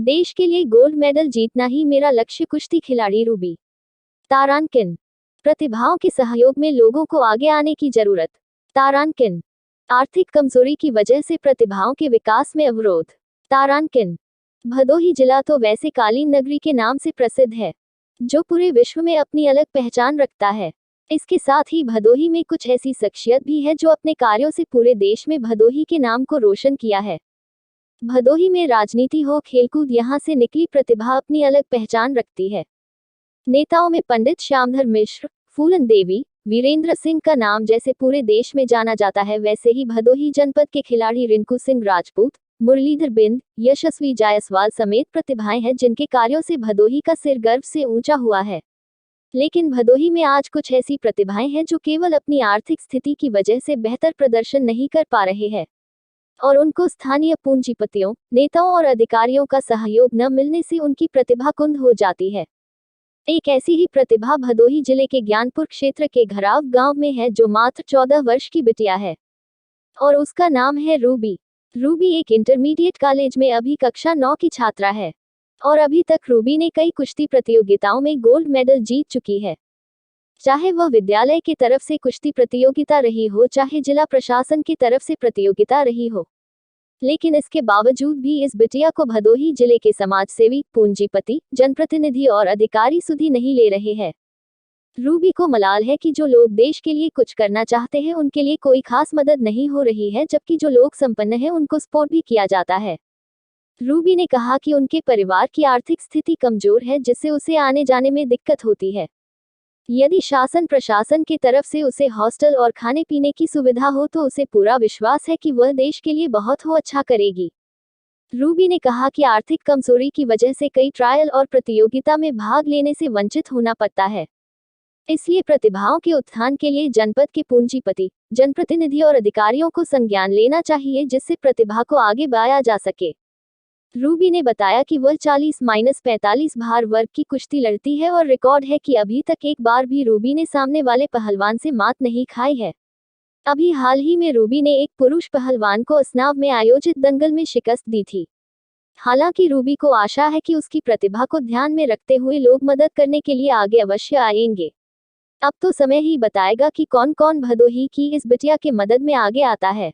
देश के लिए गोल्ड मेडल जीतना ही मेरा लक्ष्य। कुश्ती खिलाड़ी रूबी तारांकिन। प्रतिभाओं के सहयोग में लोगों को आगे आने की जरूरत। तारांकिन। आर्थिक कमजोरी की वजह से प्रतिभाओं के विकास में अवरोध। तारांकिन। भदोही जिला तो वैसे कालीन नगरी के नाम से प्रसिद्ध है, जो पूरे विश्व में अपनी अलग पहचान रखता है। इसके साथ ही भदोही में कुछ ऐसी शख्सियत भी है जो अपने कार्यों से पूरे देश में भदोही के नाम को रोशन किया है। भदोही में राजनीति हो, खेलकूद, यहाँ से निकली प्रतिभा अपनी अलग पहचान रखती है। नेताओं में पंडित श्यामधर मिश्र, फूलन देवी, वीरेंद्र सिंह का नाम जैसे पूरे देश में जाना जाता है, वैसे ही भदोही जनपद के खिलाड़ी रिंकू सिंह राजपूत, मुरलीधर बिंद, यशस्वी जायसवाल समेत प्रतिभाएं हैं जिनके कार्यों से भदोही का सिर गर्व से ऊंचा हुआ है। लेकिन भदोही में आज कुछ ऐसी प्रतिभाएं हैं जो केवल अपनी आर्थिक स्थिति की वजह से बेहतर प्रदर्शन नहीं कर पा रहे हैं और उनको स्थानीय पूंजीपतियों, नेताओं और अधिकारियों का सहयोग न मिलने से उनकी प्रतिभा कुंद हो जाती है। एक ऐसी ही प्रतिभा भदोही जिले के ज्ञानपुर क्षेत्र के घराव गांव में है, जो मात्र 14 वर्ष की बिटिया है और उसका नाम है रूबी। रूबी एक इंटरमीडिएट कॉलेज में अभी कक्षा 9 की छात्रा है और अभी तक रूबी ने कई कुश्ती प्रतियोगिताओं में गोल्ड मेडल जीत चुकी है। चाहे वह विद्यालय की तरफ से कुश्ती प्रतियोगिता रही हो, चाहे जिला प्रशासन की तरफ से प्रतियोगिता रही हो, लेकिन इसके बावजूद भी इस बिटिया को भदोही जिले के समाजसेवी, पूंजीपति, जनप्रतिनिधि और अधिकारी सुधी नहीं ले रहे हैं। रूबी को मलाल है कि जो लोग देश के लिए कुछ करना चाहते हैं उनके लिए कोई खास मदद नहीं हो रही है, जबकि जो लोग संपन्न हैं उनको सपोर्ट भी किया जाता है। रूबी ने कहा कि उनके परिवार की आर्थिक स्थिति कमजोर है, जिससे उसे आने जाने में दिक्कत होती है। यदि शासन प्रशासन की तरफ से उसे हॉस्टल और खाने पीने की सुविधा हो तो उसे पूरा विश्वास है कि वह देश के लिए बहुत हो अच्छा करेगी। रूबी ने कहा कि आर्थिक कमजोरी की वजह से कई ट्रायल और प्रतियोगिता में भाग लेने से वंचित होना पड़ता है। इसलिए प्रतिभाओं के उत्थान के लिए जनपद के पूंजीपति, जनप्रतिनिधि और अधिकारियों को संज्ञान लेना चाहिए, जिससे प्रतिभा को आगे बढ़ाया जा सके। रूबी ने बताया कि वह 40-45 भार वर्ग की कुश्ती लड़ती है और रिकॉर्ड है कि अभी तक एक बार भी रूबी ने सामने वाले पहलवान से मात नहीं खाई है। अभी हाल ही में रूबी ने एक पुरुष पहलवान को असनाव में आयोजित दंगल में शिकस्त दी थी। हालांकि रूबी को आशा है कि उसकी प्रतिभा को ध्यान में रखते हुए लोग मदद करने के लिए आगे अवश्य आएंगे। अब तो समय ही बताएगा कि कौन कौन भदोही की इस बिटिया के मदद में आगे आता है।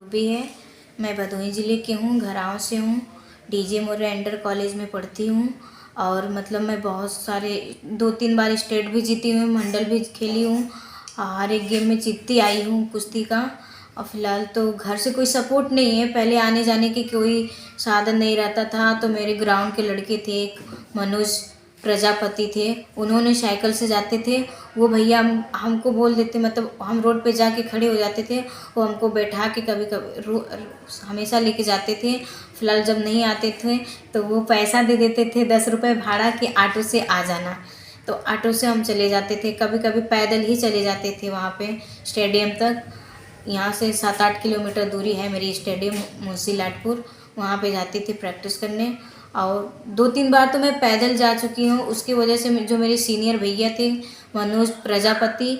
भी है, मैं भदोही ज़िले की हूँ, घराव से हूँ। डीजे मोरे अंडर कॉलेज में पढ़ती हूँ और मतलब मैं बहुत सारे 2-3 बार स्टेट भी जीती हूँ, मंडल भी खेली हूँ, हर एक गेम में जीतती आई हूँ कुश्ती का। और फिलहाल तो घर से कोई सपोर्ट नहीं है, पहले आने जाने की कोई साधन नहीं रहता था। तो मेरे ग्राउंड के लड़के थे, एक मनोज प्रजापति थे, उन्होंने साइकिल से जाते थे। वो भैया हमको बोल देते, मतलब हम रोड पे जाके खड़े हो जाते थे, वो हमको बैठा के कभी कभी हमेशा लेके जाते थे। फिलहाल जब नहीं आते थे तो वो पैसा दे देते थे 10 रुपये भाड़ा कि ऑटो से आ जाना। तो ऑटो से हम चले जाते थे, कभी कभी पैदल ही चले जाते थे वहाँ पे स्टेडियम तक। यहाँ से 7-8 किलोमीटर दूरी है मेरी स्टेडियम मुंशी लाटपुर, वहाँ पे जाती थी प्रैक्टिस करने। और 2-3 बार तो मैं पैदल जा चुकी हूँ। उसकी वजह से जो मेरे सीनियर भैया थे मनोज प्रजापति,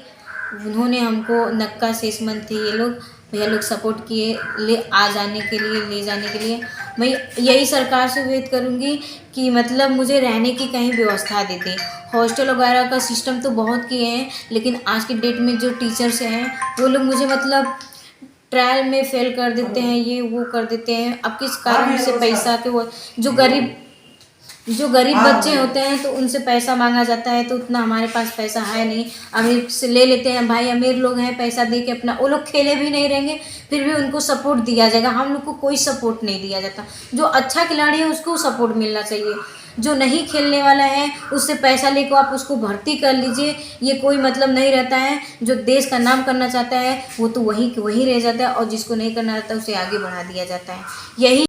उन्होंने हमको, नक्का शेषमन थे, ये लोग भैया लोग सपोर्ट किए ले जाने के लिए। मैं यही सरकार से उम्मीद करूँगी कि मतलब मुझे रहने की कहीं व्यवस्था दे दें। हॉस्टल वगैरह का सिस्टम तो बहुत किए हैं, लेकिन आज की डेट में जो टीचर्स हैं वो लोग मुझे मतलब ट्रायल में फेल कर देते हैं, ये वो कर देते हैं। अब किस कारण से पैसा के वो जो गरीब बच्चे होते हैं तो उनसे पैसा मांगा जाता है, तो उतना हमारे पास पैसा है नहीं। अमीर से ले लेते हैं, भाई अमीर लोग हैं, पैसा दे के अपना, वो लोग खेले भी नहीं रहेंगे फिर भी उनको सपोर्ट दिया जाएगा। हम लोग को कोई सपोर्ट नहीं दिया जाता। जो अच्छा खिलाड़ी है उसको सपोर्ट मिलना चाहिए, जो नहीं खेलने वाला है उससे पैसा लेकर आप उसको भर्ती कर लीजिए, ये कोई मतलब नहीं रहता है। जो देश का नाम करना चाहता है वो तो वहीं रह जाता है, और जिसको नहीं करना रहता उसे आगे बढ़ा दिया जाता है। यही